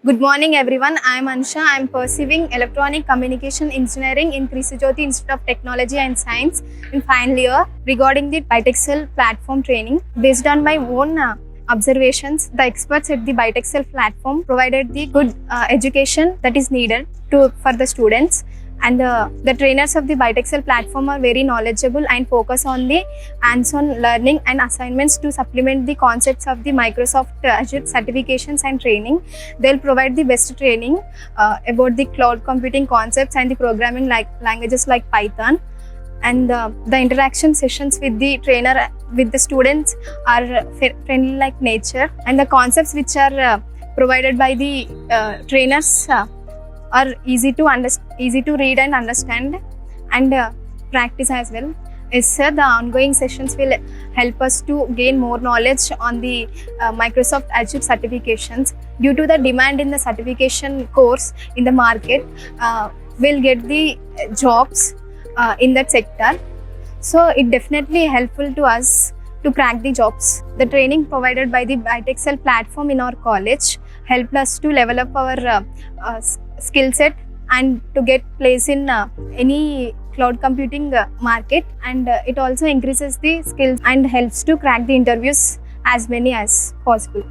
Good morning everyone, I am Anusha. I am pursuing Electronic Communication Engineering in Christu Jyothi Institute of Technology and Science in final year. Regarding the byteXL platform training, based on my own observations, the experts at the byteXL platform provided the good education that is needed for the students. And the trainers of the byteXL platform are very knowledgeable and focus on the hands-on learning and assignments to supplement the concepts of the Microsoft Azure certifications and training. They'll provide the best training about the cloud computing concepts and the programming languages like Python. And the interaction sessions with the trainer with the students are friendly like nature, and the concepts which are provided by the trainers are easy to read and understand and practice as well. Yes sir, the ongoing sessions will help us to gain more knowledge on the Microsoft Azure certifications. Due to the demand in the certification course in the market, we'll get the jobs in that sector. So it definitely helpful to us to crack the jobs. The training provided by the byteXL platform in our college helped us to level up our skill set and to get place in any cloud computing market, and it also increases the skills and helps to crack the interviews as many as possible.